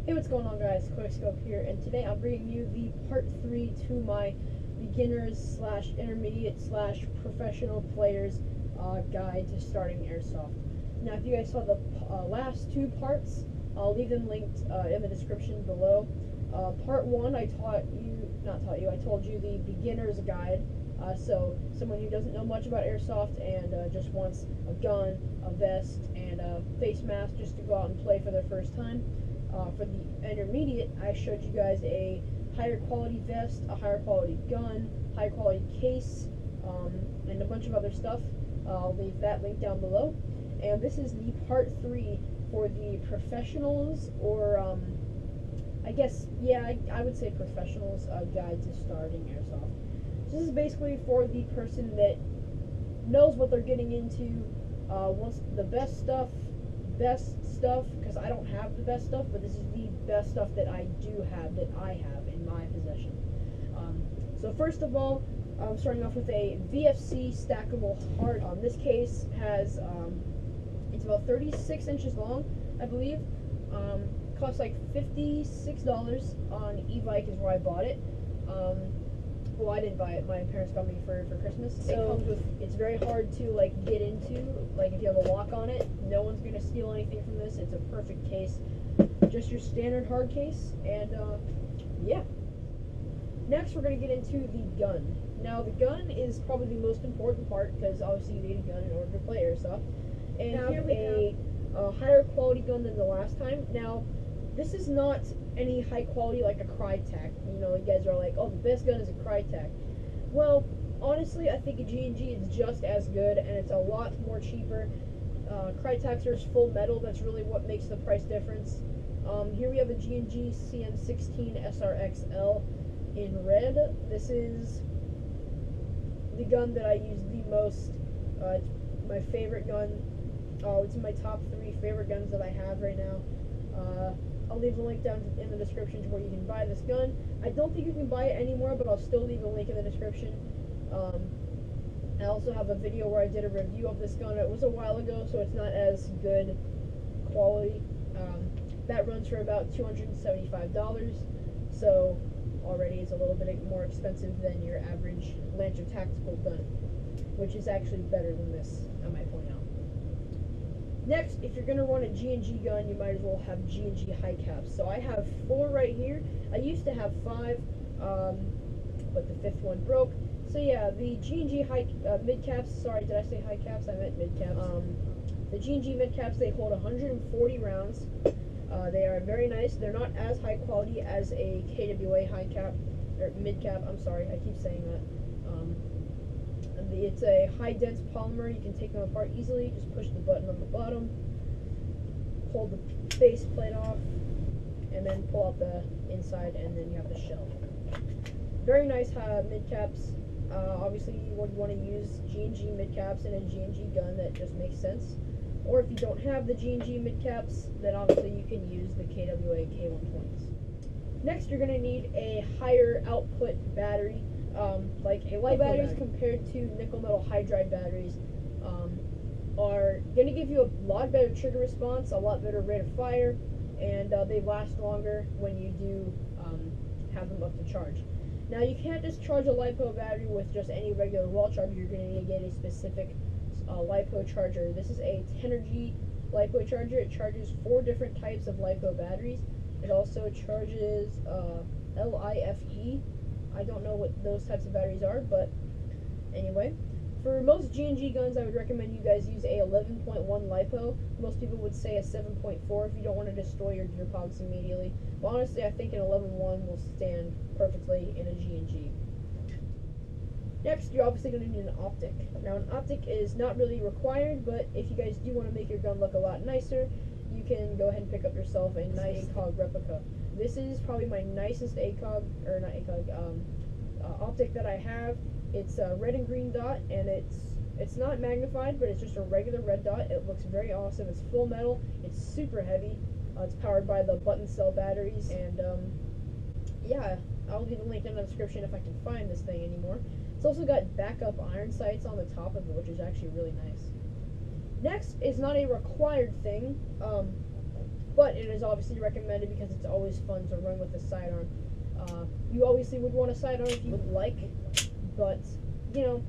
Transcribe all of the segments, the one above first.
Hey, what's going on, guys? Quickscope here, and today I'm bringing you the part 3 to my beginners slash intermediate slash professional players guide to starting airsoft. Now, if you guys saw the last two parts, I'll leave them linked in the description below. Part 1, I told you the beginner's guide. So someone who doesn't know much about airsoft and just wants a gun, a vest, and a face mask just to go out and play for their first time. For the intermediate, I showed you guys a higher quality vest, a higher quality gun, higher quality case, and a bunch of other stuff. I'll leave that link down below. And this is the part 3 for the professionals, or I guess, yeah, I would say professionals guide to starting airsoft. This is basically for the person that knows what they're getting into, wants the best stuff, because I don't have the best stuff, but this is the best stuff that I do have, that I have in my possession. So first of all, I'm starting off with a VFC stackable hard. This case has, it's about 36 inches long, I believe. Costs like $56 on e-bike is where I bought it. Well, I didn't buy it. My parents got me for Christmas. So it comes with, it's very hard to like get into. Like if you have a lock on it, no one's gonna steal anything from this. It's a perfect case, just your standard hard case. And yeah. Next, we're gonna get into the gun. Now, the gun is probably the most important part because obviously you need a gun in order to play airsoft. And now here we have a higher quality gun than the last time. Now, this is not any high quality like a Crytek. You know, you guys are like, oh, the best gun is a Crytek. Well, honestly, I think a G&G is just as good, and it's a lot more cheaper. Crytek's are full metal. That's really what makes the price difference. Here we have a G&G CM16 SRXL in red. This is the gun that I use the most. It's my favorite gun. It's in my top 3 favorite guns that I have right now. I'll leave the link down in the description to where you can buy this gun. I don't think you can buy it anymore, but I'll still leave a link in the description. I also have a video where I did a review of this gun. It was a while ago, so it's not as good quality. That runs for about $275, so already it's a little bit more expensive than your average Lancer tactical gun, which is actually better than this, I might point out. Next, if you're going to run a G&G gun, you might as well have G&G high caps. So I have 4 right here. I used to have 5, but the 5th one broke. So yeah, the G&G high mid caps, sorry, did I say high caps? I meant mid caps. The G&G mid caps, they hold 140 rounds. They are very nice. They're not as high quality as a KWA high cap, or mid cap, I'm sorry, I keep saying that. It's a high dense polymer. You can take them apart easily. Just push the button on the bottom, pull the base plate off, and then pull out the inside, and then you have the shell. Very nice mid caps. Obviously, you would want to use G&G mid caps in a G&G gun. That just makes sense. Or if you don't have the G&G mid caps, then obviously you can use the KWA K120s. Next, you're going to need a higher output battery. Like a light batteries compared to nickel metal hydride batteries are going to give you a lot better trigger response, a lot better rate of fire, and they last longer when you do have them up to charge. Now, you can't just charge a Lipo battery with just any regular wall charger. You're going to need to get a specific Lipo charger. This is a Tenergy Lipo charger. It charges 4 different types of Lipo batteries. It also charges LIFE. I don't know what those types of batteries are, but anyway. For most G&G guns, I would recommend you guys use a 11.1 Lipo. Most people would say a 7.4 if you don't want to destroy your gearbox immediately. But honestly, I think an 11.1 will stand perfectly in a G&G. Next, you're obviously going to need an optic. Now, an optic is not really required, but if you guys do want to make your gun look a lot nicer, you can go ahead and pick up yourself a nice ACOG replica. This is probably my nicest ACOG, or not ACOG, optic that I have. It's a red and green dot, and it's not magnified, but it's just a regular red dot. It looks very awesome. It's full metal. It's super heavy. It's powered by the button cell batteries, and yeah, I'll leave a link in the description if I can find this thing anymore. It's also got backup iron sights on the top of it, which is actually really nice. Next is not a required thing. but it is obviously recommended because it's always fun to run with a sidearm. You obviously would want a sidearm if you would like, but you know,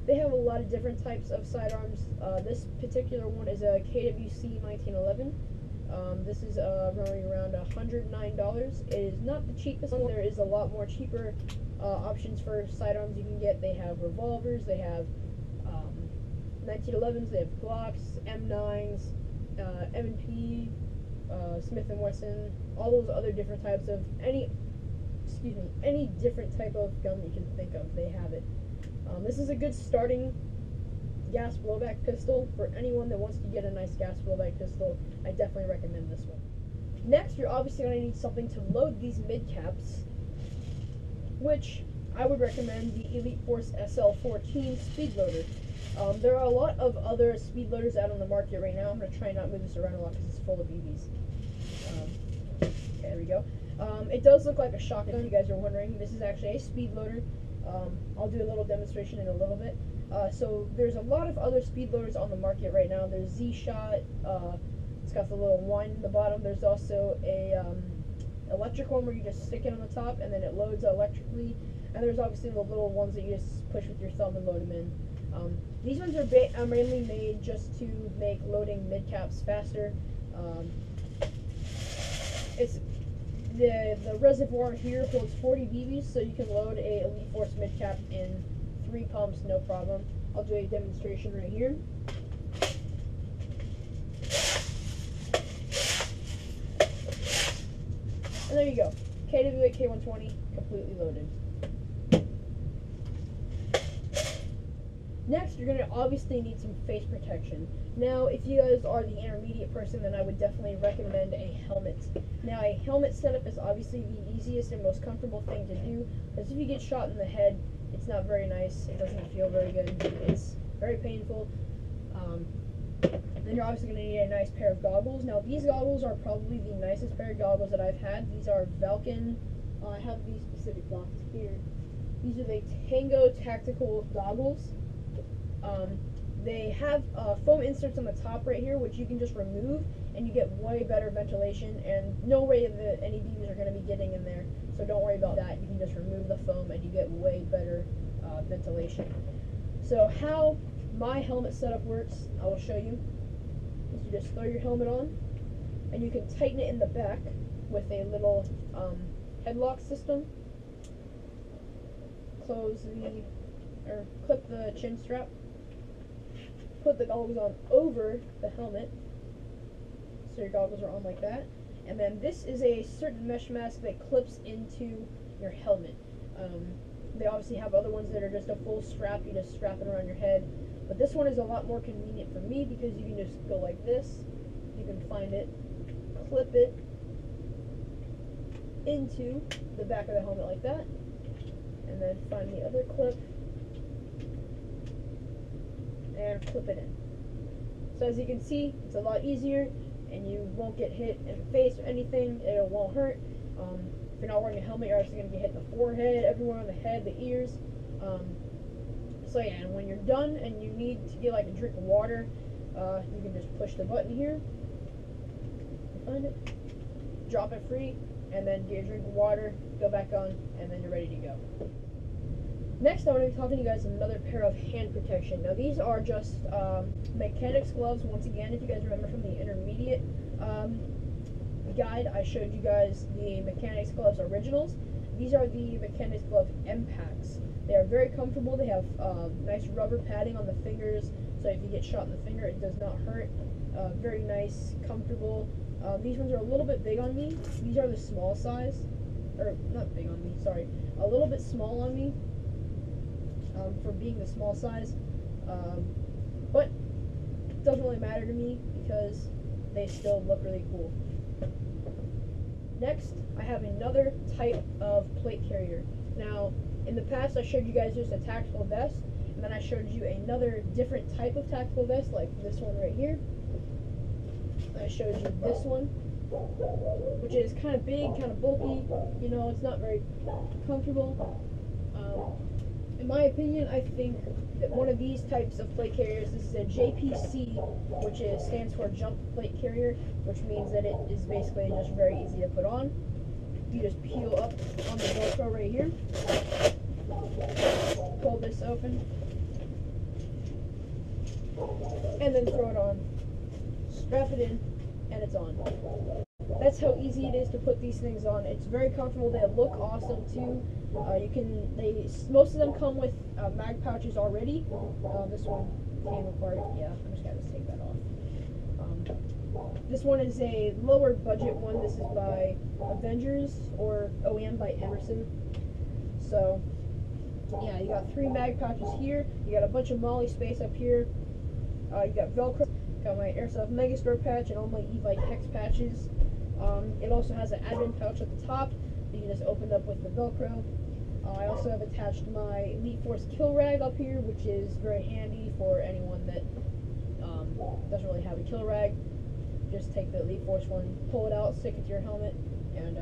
they have a lot of different types of sidearms. This particular one is a KWC 1911. This is running around $109. It is not the cheapest one. There is a lot more cheaper options for sidearms you can get. They have revolvers, they have 1911s, they have Glocks, M9s, M&P, Smith & Wesson, all those other different types of any different type of gun you can think of, they have it. This is a good starting gas blowback pistol for anyone that wants to get a nice gas blowback pistol. I definitely recommend this one. Next, you're obviously going to need something to load these mid caps, which I would recommend the Elite Force SL14 speed loader. There are a lot of other speed loaders out on the market right now. I'm going to try not move this around a lot because it's full of BBs. Okay, there we go. It does look like a shotgun, if you guys are wondering. This is actually a speed loader. I'll do a little demonstration in a little bit. So there's a lot of other speed loaders on the market right now. There's Z-Shot. It's got the little wind in the bottom. There's also a electric one where you just stick it on the top and then it loads electrically. And there's obviously the little ones that you just push with your thumb and load them in. These ones are mainly made just to make loading mid-caps faster. It's the reservoir here holds 40 BBs, so you can load a Elite Force mid-cap in 3 pumps, no problem. I'll do a demonstration right here. And there you go. KWA K120 completely loaded. Next, you're going to obviously need some face protection. Now, if you guys are the intermediate person, then I would definitely recommend a helmet. Now, a helmet setup is obviously the easiest and most comfortable thing to do, because if you get shot in the head, it's not very nice. It doesn't feel very good. It's very painful. Then you're obviously going to need a nice pair of goggles. Now, these goggles are probably the nicest pair of goggles that I've had. These are Valken. I have these specific boxes here. These are the Tango Tactical Goggles. They have foam inserts on the top right here, which you can just remove, and you get way better ventilation, and no way that any BBs are going to be getting in there, so don't worry about that. You can just remove the foam, and you get way better ventilation. So how my helmet setup works, I will show you, is you just throw your helmet on, and you can tighten it in the back with a little headlock system. Clip the chin strap. Put the goggles on over the helmet, so your goggles are on like that, and then this is a certain mesh mask that clips into your helmet. They obviously have other ones that are just a full strap, you just strap it around your head, but this one is a lot more convenient for me because you can just go like this, you can find it, clip it into the back of the helmet like that, and then find the other clip, and clip it in. So as you can see, it's a lot easier, and you won't get hit in the face or anything. It won't hurt. If you're not wearing a helmet, you're actually going to get hit in the forehead, everywhere on the head, the ears. So yeah, and when you're done and you need to get like a drink of water, you can just push the button here, find it, drop it free, and then get a drink of water, go back on, and then you're ready to go. Next, I want to be talking to you guys another pair of hand protection. Now, these are just mechanics gloves. Once again, if you guys remember from the intermediate guide, I showed you guys the mechanics gloves originals. These are the mechanics glove M-Packs. They are very comfortable. They have nice rubber padding on the fingers, so if you get shot in the finger, it does not hurt. Very nice, comfortable. These ones are a little bit big on me. These are the small size, or not big on me, sorry, a little bit small on me. For being the small size, but it doesn't really matter to me because they still look really cool. Next, I have another type of plate carrier. Now, in the past, I showed you guys just a tactical vest, and then I showed you another different type of tactical vest, like this one right here. I showed you this one, which is kind of big, kind of bulky. You know, it's not very comfortable. In my opinion, I think that one of these types of plate carriers, this is a JPC, which stands for jump plate carrier, which means that it is basically just very easy to put on. You just peel up on the Velcro right here, pull this open, and then throw it on, strap it in, and it's on. That's how easy it is to put these things on. It's very comfortable. They look awesome too. Most of them come with mag pouches already. This one came apart. Yeah, I'm just gonna take that off. This one is a lower budget one. This is by Avengers, or OEM by Emerson. So yeah, you got 3 mag pouches here. You got a bunch of molly space up here. You got Velcro. Got my Airsoft Megastore patch and all my E-Vite hex patches. It also has an admin pouch at the top. You can just open up with the Velcro. I also have attached my Elite Force kill rag up here, which is very handy for anyone that doesn't really have a kill rag. Just take the Elite Force one, pull it out, stick it to your helmet, and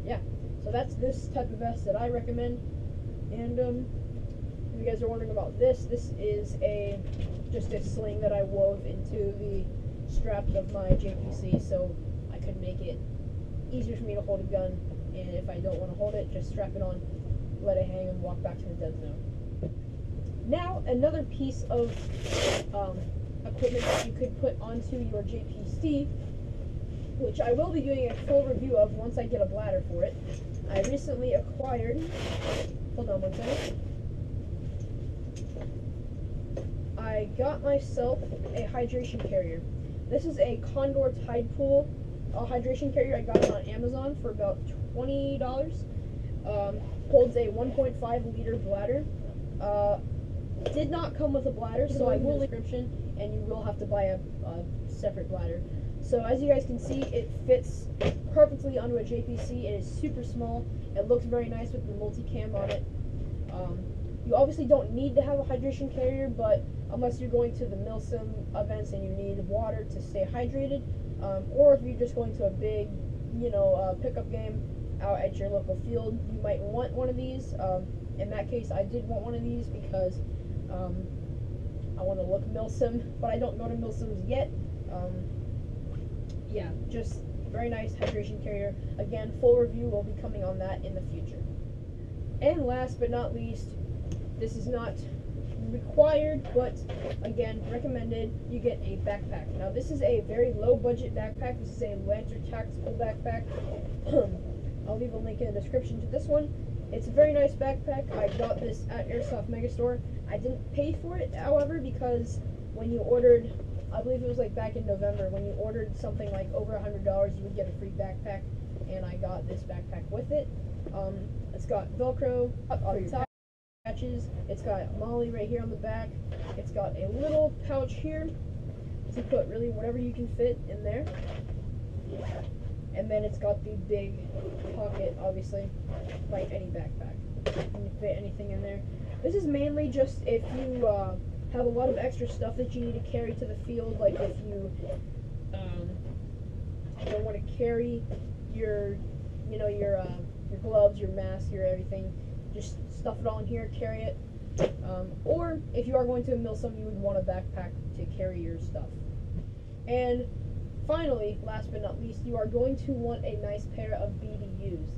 yeah. So that's this type of vest that I recommend. And if you guys are wondering about this is just a sling that I wove into the straps of my JPC, so I could make it easier for me to hold a gun, and if I don't want to hold it, just strap it on, let it hang, and walk back to the dead zone. Now, another piece of equipment that you could put onto your JPC, which I will be doing a full review of once I get a bladder for it. I recently acquired, hold on one second, I got myself a hydration carrier. This is a Condor Tide Pool hydration carrier. I got it on Amazon for about $20. Holds a 1.5 liter bladder. Did not come with a bladder, so I will link the description, and you will have to buy a separate bladder. So as you guys can see, it fits perfectly onto a JPC. It is super small. It looks very nice with the multicam on it. You obviously don't need to have a hydration carrier, but unless you're going to the Milsim events and you need water to stay hydrated, or if you're just going to a big, pickup game out at your local field, you might want one of these. In that case, I did want one of these because I want to look Milsim, but I don't go to Milsims yet. Yeah, just very nice hydration carrier. Again, full review will be coming on that in the future. And last but not least, this is not required, but again, recommended, you get a backpack. Now, this is a very low budget backpack. This is a Lancer Tactical backpack. I'll leave a link in the description to this one. It's a very nice backpack. I got this at Airsoft Megastore. I didn't pay for it, however, because when you ordered, I believe it was like back in November, when you ordered something like over $100, you would get a free backpack, and I got this backpack with it. It's got Velcro up on the top, patches. It's got molly right here on the back. It's got a little pouch here to put really whatever you can fit in there. And then it's got the big pocket, obviously, like any backpack. You can fit anything in there. This is mainly just if you have a lot of extra stuff that you need to carry to the field, like if you don't want to carry your gloves, your mask, your everything, just stuff it all in here, carry it. Or if you are going to a Milsim, you would want a backpack to carry your stuff. And finally, last but not least, you are going to want a nice pair of BDUs.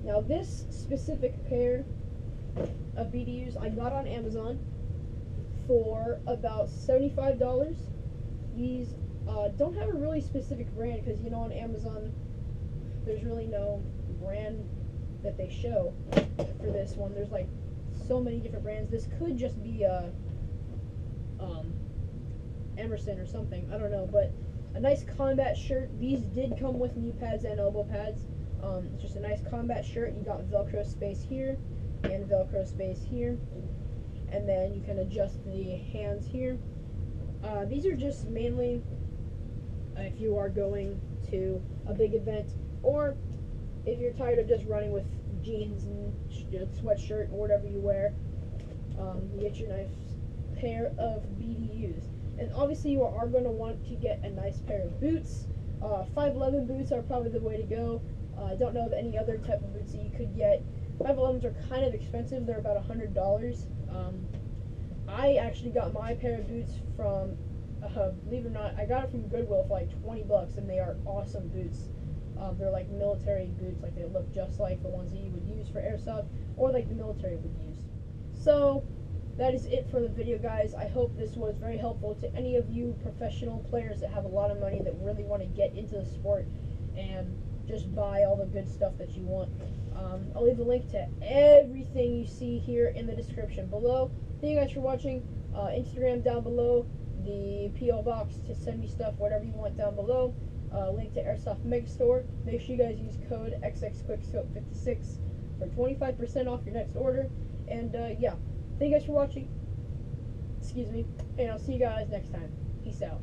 Now, this specific pair of BDUs I got on Amazon for about $75. These don't have a really specific brand, because on Amazon there's really no brand that they show for this one. There's like so many different brands. This could just be Emerson or something, I don't know, but a nice combat shirt. These did come with knee pads and elbow pads. It's just a nice combat shirt. You got Velcro space here and Velcro space here, and then you can adjust the hands here. These are just mainly if you are going to a big event, or if you're tired of just running with jeans and sweatshirt or whatever you wear. You get your nice pair of BDUs. And obviously you are going to want to get a nice pair of boots. 511 boots are probably the way to go. I don't know of any other type of boots that you could get. 511s are kind of expensive. They're about $100. I actually got my pair of boots from, believe it or not, I got it from Goodwill for like $20, and they are awesome boots. They're like military boots, like they look just like the ones that you would use for airsoft, or like the military would use. So that is it for the video, guys. I hope this was very helpful to any of you professional players that have a lot of money that really want to get into the sport and just buy all the good stuff that you want. I'll leave a link to everything you see here in the description below. Thank you guys for watching. Instagram down below, the P.O. box to send me stuff, whatever you want down below. Link to Airsoft Megastore. Make sure you guys use code XXQuickScope56 for 25% off your next order. And yeah, thank you guys for watching. Excuse me, and I'll see you guys next time. Peace out.